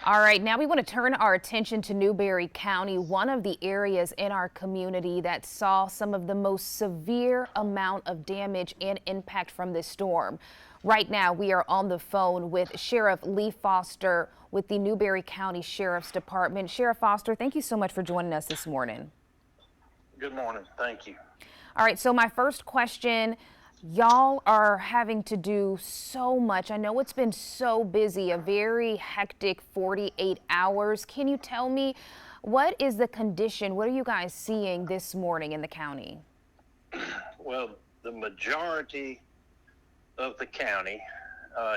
All right, now we want to turn our attention to Newberry County, one of the areas in our community that saw some of the most severe amount of damage and impact from this storm. Right now, we are on the phone with Sheriff Lee Foster with the Newberry County Sheriff's Department. Sheriff Foster, thank you so much for joining us this morning. Good morning. Thank you. All right, so my first question, y'all are having to do so much. I know it's been so busy, a very hectic 48 hours. Can you tell me what is the condition? What are you guys seeing this morning in the county? Well, the majority of the county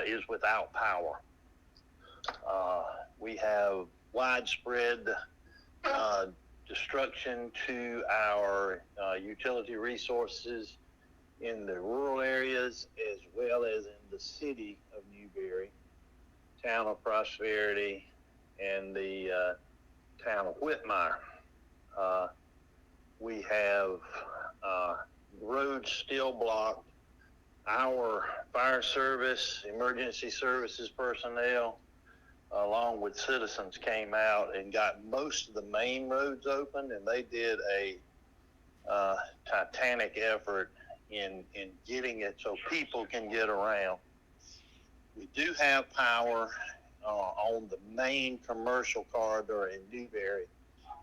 is without power. We have widespread destruction to our utility resources in the rural areas as well as in the city of Newberry, town of Prosperity, and the town of Whitmire. We have roads still blocked. Our fire service, emergency services personnel, along with citizens, came out and got most of the main roads open, and they did a titanic effort in getting it so people can get around. We do have power on the main commercial corridor in Newberry,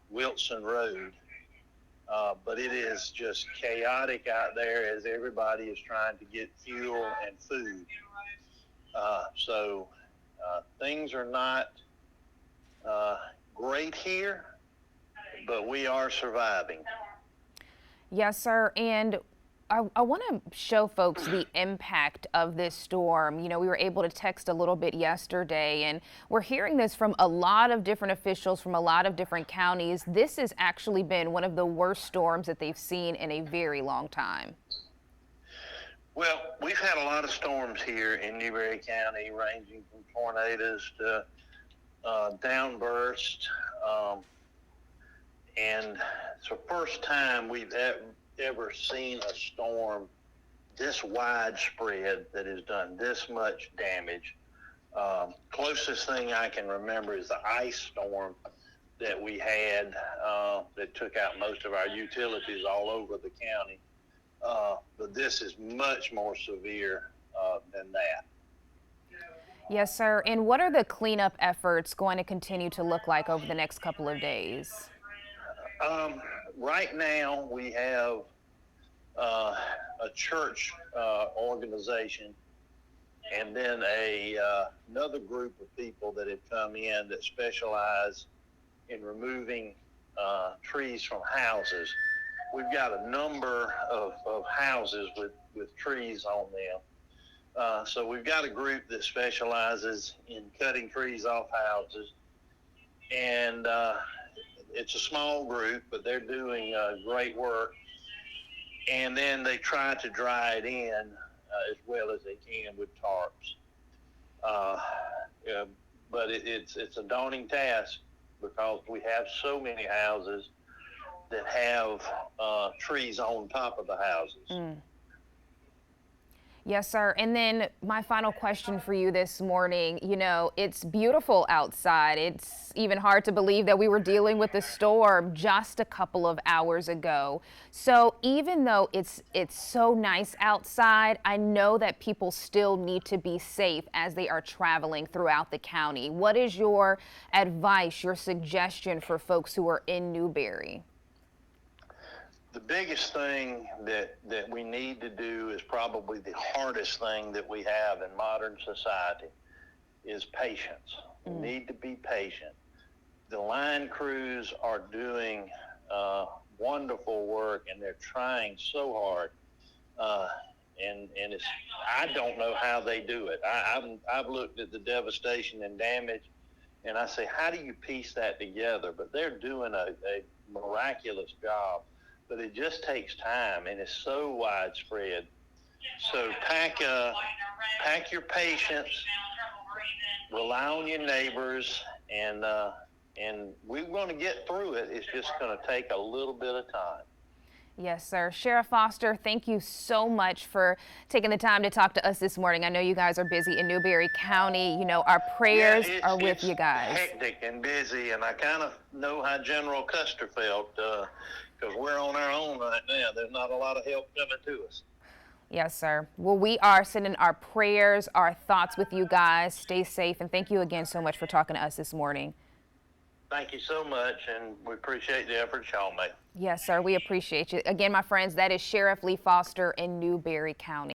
Wilson Road, but it is just chaotic out there as everybody is trying to get fuel and food. So things are not great here, but we are surviving. Yes, sir. And I want to show folks the impact of this storm. You know, we were able to text a little bit yesterday, and we're hearing this from a lot of different officials from a lot of different counties. This has actually been one of the worst storms that they've seen in a very long time. Well, we've had a lot of storms here in Newberry County, ranging from tornadoes to downburst. And it's the first time we've ever seen a storm this widespread that has done this much damage. Closest thing I can remember is the ice storm that we had that took out most of our utilities all over the county. But this is much more severe than that. Yes, sir. And what are the cleanup efforts going to continue to look like over the next couple of days? Right now, we have a church organization, and then another group of people that have come in that specialize in removing trees from houses. We've got a number of houses with trees on them. So we've got a group that specializes in cutting trees off houses, and it's a small group, but they're doing great work. And then they try to dry it in as well as they can with tarps. But it's a daunting task because we have so many houses that have trees on top of the houses. Mm. Yes, sir. And then my final question for you this morning, you know, it's beautiful outside. It's even hard to believe that we were dealing with a storm just a couple of hours ago. So even though it's so nice outside, I know that people still need to be safe as they are traveling throughout the county. What is your advice, your suggestion for folks who are in Newberry? The biggest thing that we need to do is probably the hardest thing that we have in modern society is patience. We need to be patient. The line crews are doing wonderful work, and they're trying so hard. And it's, I don't know how they do it. I've looked at the devastation and damage, and I say, how do you piece that together? But they're doing a miraculous job. But it just takes time, and it's so widespread. So pack your patience, rely on your neighbors, and we're going to get through it. It's just going to take a little bit of time. Yes, sir. Sheriff Foster, thank you so much for taking the time to talk to us this morning. I know you guys are busy in Newberry County. You know, our prayers are with you guys. Hectic and busy, and I kind of know how General Custer felt because we're on our own right now. There's not a lot of help coming to us. Yes, sir. Well, we are sending our prayers, our thoughts with you guys. Stay safe, and thank you again so much for talking to us this morning. Thank you so much, and we appreciate the efforts y'all make. Yes, sir. We appreciate you. Again, my friends, that is Sheriff Lee Foster in Newberry County.